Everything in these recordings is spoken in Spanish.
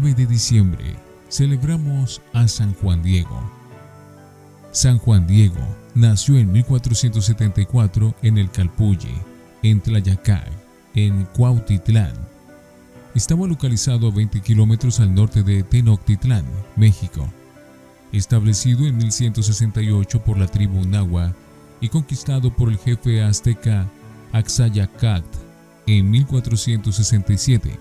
9 de diciembre celebramos a San Juan Diego. San Juan Diego nació en 1474 en el Calpulle, en Tlayacac, en Cuautitlán. Estaba localizado a 20 kilómetros al norte de Tenochtitlán, México. Establecido en 1168 por la tribu Nahua y conquistado por el jefe azteca Axayacatl en 1467.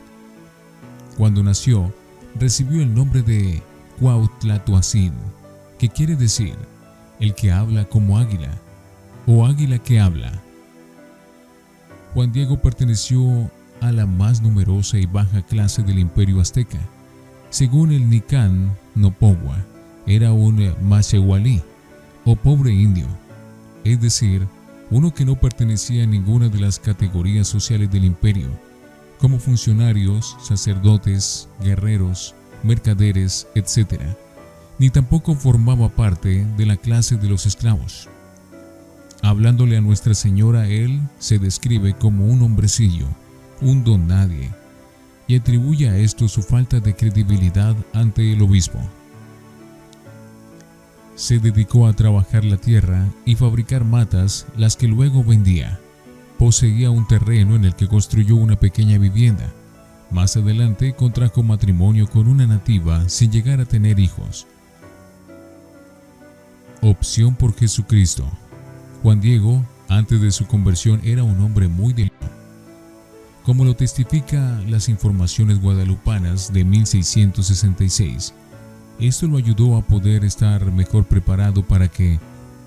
Cuando nació, recibió el nombre de Cuauhtlatoacín, que quiere decir el que habla como águila o águila que habla. Juan Diego perteneció a la más numerosa y baja clase del imperio azteca. Según el Nican Nopogua, era un Mashehualí o pobre indio, es decir, uno que no pertenecía a ninguna de las categorías sociales del imperio, como funcionarios, sacerdotes, guerreros, mercaderes, etc., ni tampoco formaba parte de la clase de los esclavos. Hablándole a Nuestra Señora, él se describe como un hombrecillo, un don nadie, y atribuye a esto su falta de credibilidad ante el obispo. Se dedicó a trabajar la tierra y fabricar matas, las que luego vendía. Poseía un terreno en el que construyó una pequeña vivienda. Más adelante contrajo matrimonio con una nativa sin llegar a tener hijos. Opción por Jesucristo. Juan Diego, antes de su conversión, era un hombre muy delicado, como lo testifica las informaciones guadalupanas de 1666. Esto lo ayudó a poder estar mejor preparado para que,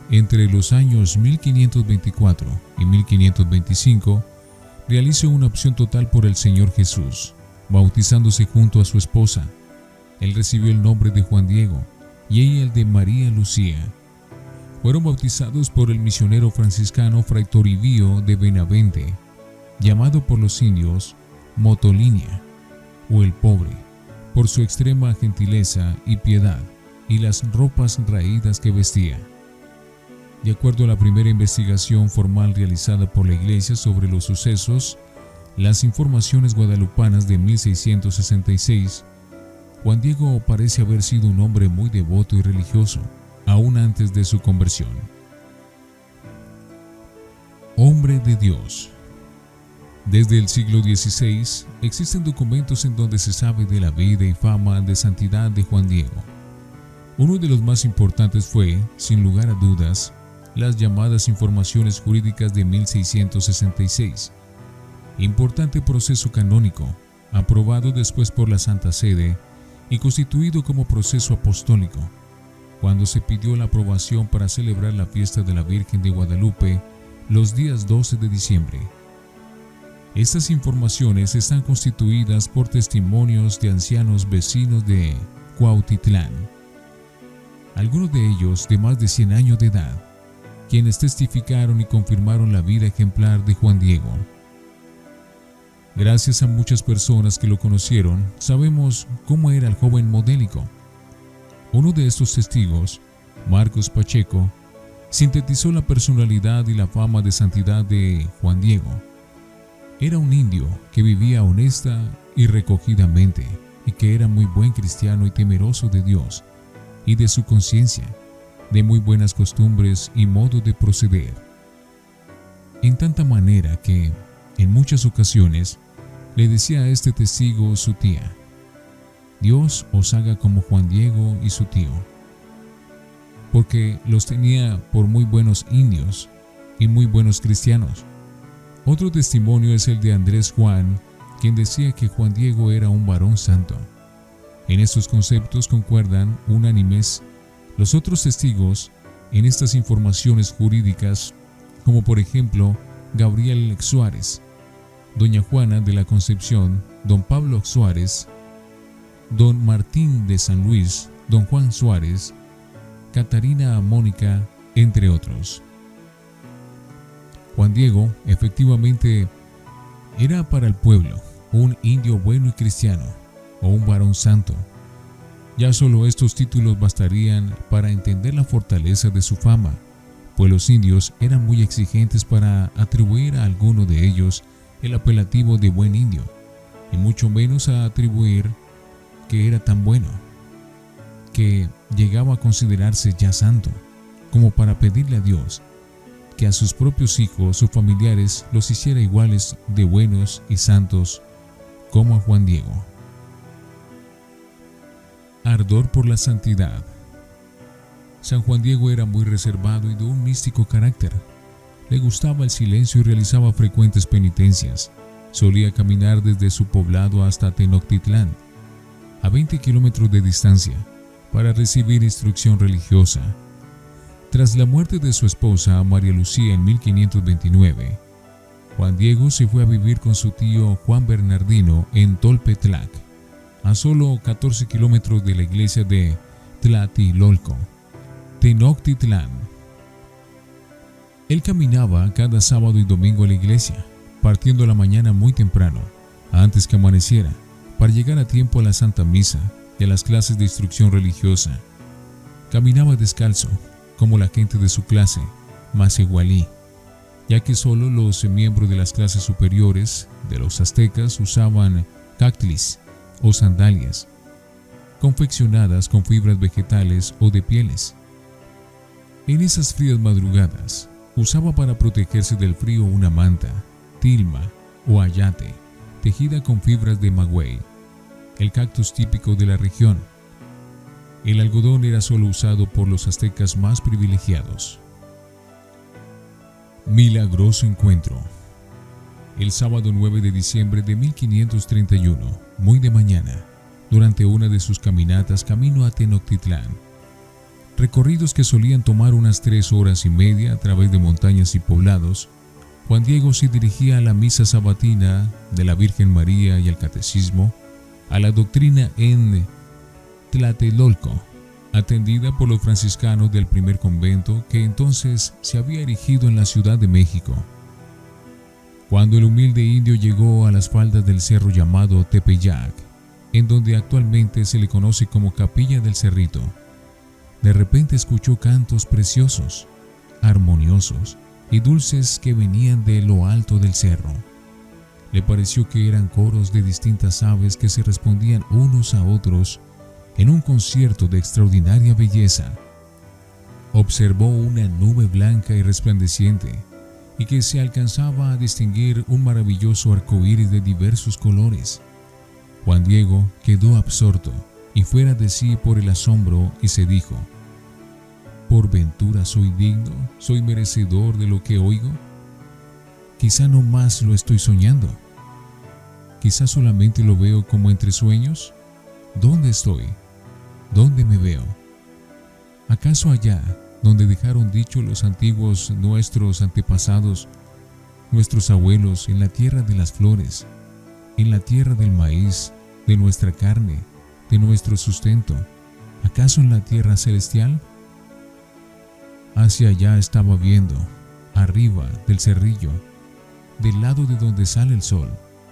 entre los años 1524 y 1525, realice una opción total por el Señor Jesús, bautizándose junto a su esposa. Él recibió el nombre de Juan Diego y ella el de María Lucía. Fueron bautizados por el misionero franciscano Fray Toribio de Benavente, llamado por los indios Motolinia o el pobre, por su extrema gentileza y piedad y las ropas raídas que vestía. De acuerdo a la primera investigación formal realizada por la Iglesia sobre los sucesos, las informaciones guadalupanas de 1666, Juan Diego parece haber sido un hombre muy devoto y religioso, aún antes de su conversión. Hombre de Dios. Desde el siglo XVI existen documentos en donde se sabe de la vida y fama de santidad de Juan Diego. Uno de los más importantes fue, sin lugar a dudas, las llamadas informaciones jurídicas de 1666, importante proceso canónico, aprobado después por la Santa Sede y constituido como proceso apostólico, cuando se pidió la aprobación para celebrar la fiesta de la Virgen de Guadalupe los días 12 de diciembre. Estas informaciones están constituidas por testimonios de ancianos vecinos de Cuautitlán, algunos de ellos de más de 100 años de edad, quienes testificaron y confirmaron la vida ejemplar de Juan Diego. Gracias a muchas personas que lo conocieron, sabemos cómo era el joven modélico. Uno de estos testigos, Marcos Pacheco, sintetizó la personalidad y la fama de santidad de Juan Diego. Era un indio que vivía honesta y recogidamente y que era muy buen cristiano y temeroso de Dios y de su conciencia, de muy buenas costumbres y modo de proceder. En tanta manera que, en muchas ocasiones, le decía a este testigo su tía: Dios os haga como Juan Diego y su tío, porque los tenía por muy buenos indios y muy buenos cristianos. Otro testimonio es el de Andrés Juan, quien decía que Juan Diego era un varón santo. En estos conceptos concuerdan unánimes los otros testigos en estas informaciones jurídicas, como por ejemplo Gabriel Suárez, doña Juana de la Concepción, don Pablo Suárez, don Martín de San Luis, don Juan Suárez, Catarina Mónica, entre otros. Juan Diego efectivamente era para el pueblo un indio bueno y cristiano, o un varón santo. Ya solo estos títulos bastarían para entender la fortaleza de su fama, pues los indios eran muy exigentes para atribuir a alguno de ellos el apelativo de buen indio, y mucho menos a atribuir que era tan bueno, que llegaba a considerarse ya santo, como para pedirle a Dios que a sus propios hijos o familiares los hiciera iguales de buenos y santos como a Juan Diego. Ardor por la santidad. San Juan Diego era muy reservado y de un místico carácter. Le gustaba el silencio y realizaba frecuentes penitencias. Solía caminar desde su poblado hasta Tenochtitlán, a 20 kilómetros de distancia, para recibir instrucción religiosa. Tras la muerte de su esposa, María Lucía, en 1529, Juan Diego se fue a vivir con su tío Juan Bernardino en Tolpetlac, a solo 14 kilómetros de la iglesia de Tlatelolco, Tenochtitlán. Él caminaba cada sábado y domingo a la iglesia, partiendo a la mañana muy temprano, antes que amaneciera, para llegar a tiempo a la Santa Misa y a las clases de instrucción religiosa. Caminaba descalzo, como la gente de su clase, más igualí, ya que solo los miembros de las clases superiores de los aztecas usaban cactlis o sandalias, confeccionadas con fibras vegetales o de pieles. En esas frías madrugadas, usaba para protegerse del frío una manta, tilma o ayate, tejida con fibras de maguey, el cactus típico de la región. El algodón era solo usado por los aztecas más privilegiados. Milagroso encuentro. El sábado 9 de diciembre de 1531, muy de mañana, durante una de sus caminatas camino a Tenochtitlán, recorridos que solían tomar unas 3 horas y media a través de montañas y poblados, Juan Diego se dirigía a la misa sabatina de la Virgen María y al catecismo, a la doctrina en Tlatelolco, atendida por los franciscanos del primer convento que entonces se había erigido en la Ciudad de México. Cuando el humilde indio llegó a las faldas del cerro llamado Tepeyac, en donde actualmente se le conoce como Capilla del Cerrito, de repente escuchó cantos preciosos, armoniosos y dulces que venían de lo alto del cerro. Le pareció que eran coros de distintas aves que se respondían unos a otros en un concierto de extraordinaria belleza. Observó una nube blanca y resplandeciente, y que se alcanzaba a distinguir un maravilloso arcoíris de diversos colores. Juan Diego quedó absorto y fuera de sí por el asombro y se dijo: ¿por ventura soy digno, soy merecedor de lo que oigo? Quizá no más lo estoy soñando. Quizá solamente lo veo como entre sueños. ¿Dónde estoy? ¿Dónde me veo? ¿Acaso allá donde dejaron dicho los antiguos nuestros antepasados, nuestros abuelos, en la tierra de las flores, en la tierra del maíz, de nuestra carne, de nuestro sustento? ¿Acaso en la tierra celestial? Hacia allá estaba viendo, arriba del cerrillo, del lado de donde sale el sol,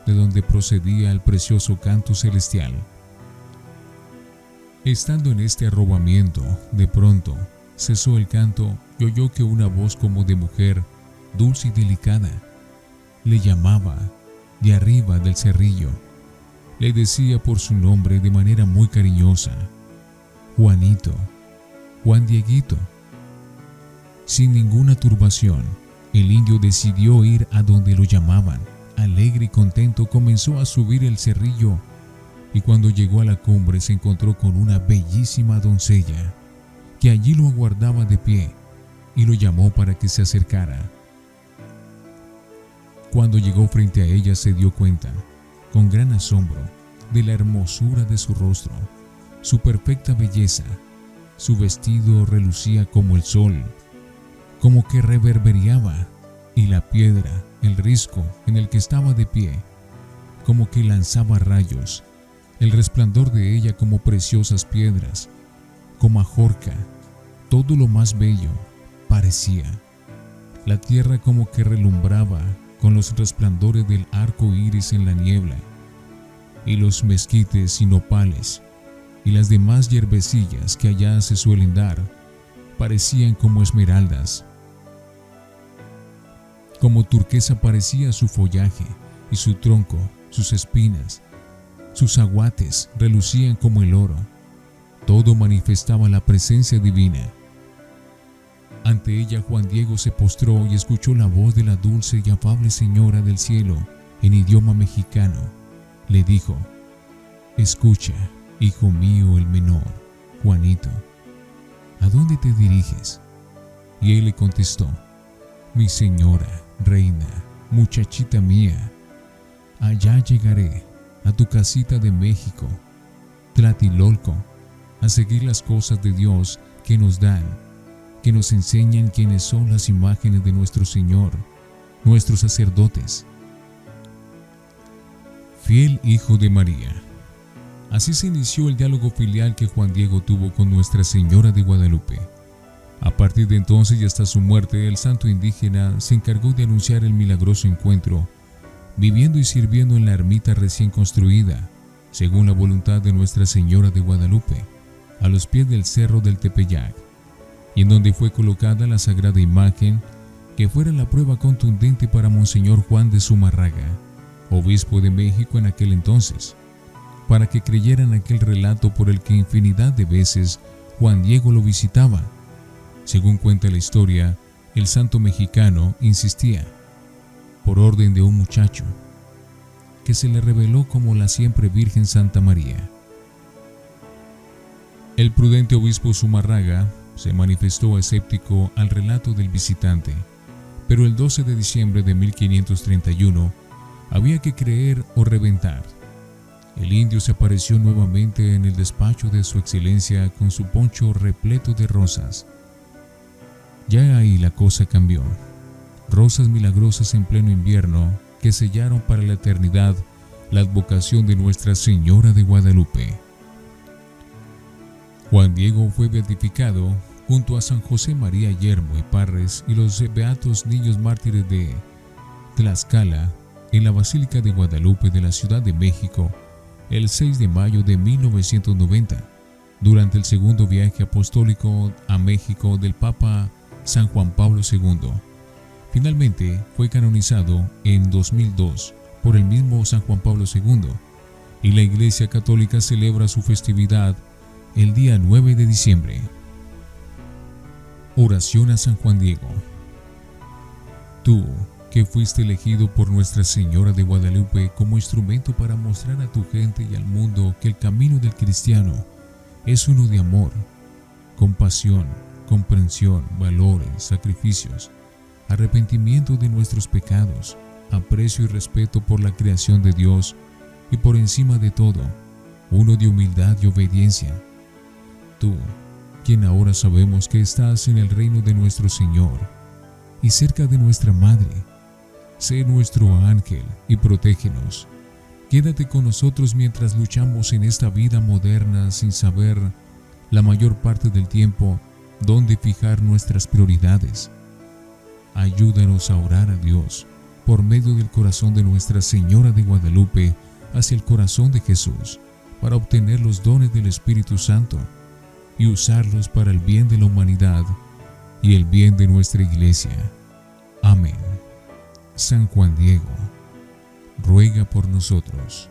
de donde procedía el precioso canto celestial. Estando en este arrobamiento, de pronto cesó el canto y oyó que una voz como de mujer, dulce y delicada, le llamaba de arriba del cerrillo. Le decía por su nombre de manera muy cariñosa: Juanito, Juan Dieguito. Sin ninguna turbación, el indio decidió ir a donde lo llamaban. Alegre y contento comenzó a subir el cerrillo, y cuando llegó a la cumbre se encontró con una bellísima doncella que allí lo aguardaba de pie y lo llamó para que se acercara. Cuando llegó frente a ella se dio cuenta, con gran asombro, de la hermosura de su rostro, su perfecta belleza. Su vestido relucía como el sol, como que reverberaba, y la piedra, el risco en el que estaba de pie, como que lanzaba rayos. El resplandor de ella como preciosas piedras, como ajorca, todo lo más bello parecía. La tierra como que relumbraba con los resplandores del arco iris en la niebla, y los mezquites y nopales y las demás hierbecillas que allá se suelen dar parecían como esmeraldas. Como turquesa parecía su follaje y su tronco, sus espinas, Sus aguates relucían como el oro. Todo manifestaba la presencia divina. Ante ella Juan Diego se postró y escuchó la voz de la dulce y afable Señora del Cielo en idioma mexicano. Le dijo: escucha, hijo mío el menor, Juanito, ¿a dónde te diriges? Y él le contestó: mi señora, reina, muchachita mía, allá llegaré, a tu casita de México, Tlatelolco, a seguir las cosas de Dios que nos dan, que nos enseñan quiénes son las imágenes de nuestro Señor, nuestros sacerdotes. Fiel hijo de María. Así se inició el diálogo filial que Juan Diego tuvo con Nuestra Señora de Guadalupe. A partir de entonces y hasta su muerte, el santo indígena se encargó de anunciar el milagroso encuentro, viviendo y sirviendo en la ermita recién construida, según la voluntad de Nuestra Señora de Guadalupe, a los pies del cerro del Tepeyac, y en donde fue colocada la sagrada imagen que fuera la prueba contundente para Monseñor Juan de Zumarraga, obispo de México en aquel entonces, para que creyeran aquel relato por el que infinidad de veces Juan Diego lo visitaba. Según cuenta la historia, el santo mexicano insistía, por orden de un muchacho, que se le reveló como la siempre Virgen Santa María. El prudente obispo Zumarraga se manifestó escéptico al relato del visitante, pero el 12 de diciembre de 1531 había que creer o reventar. El indio se apareció nuevamente en el despacho de su excelencia con su poncho repleto de rosas. Ya ahí la cosa cambió. Rosas milagrosas en pleno invierno que sellaron para la eternidad la advocación de Nuestra Señora de Guadalupe. Juan Diego fue beatificado junto a San José María Yermo y Parres y los beatos niños mártires de Tlaxcala en la Basílica de Guadalupe de la Ciudad de México el 6 de mayo de 1990, durante el segundo viaje apostólico a México del Papa San Juan Pablo II. Finalmente fue canonizado en 2002 por el mismo San Juan Pablo II, y la Iglesia Católica celebra su festividad el día 9 de diciembre. Oración a San Juan Diego. Tú, que fuiste elegido por Nuestra Señora de Guadalupe como instrumento para mostrar a tu gente y al mundo que el camino del cristiano es uno de amor, compasión, comprensión, valores, sacrificios, arrepentimiento de nuestros pecados, aprecio y respeto por la creación de Dios y por encima de todo, uno de humildad y obediencia. Tú, quien ahora sabemos que estás en el reino de nuestro Señor y cerca de nuestra Madre, sé nuestro ángel y protégenos. Quédate con nosotros mientras luchamos en esta vida moderna sin saber la mayor parte del tiempo dónde fijar nuestras prioridades. Ayúdanos a orar a Dios por medio del corazón de Nuestra Señora de Guadalupe hacia el corazón de Jesús para obtener los dones del Espíritu Santo y usarlos para el bien de la humanidad y el bien de nuestra Iglesia. Amén. San Juan Diego, ruega por nosotros.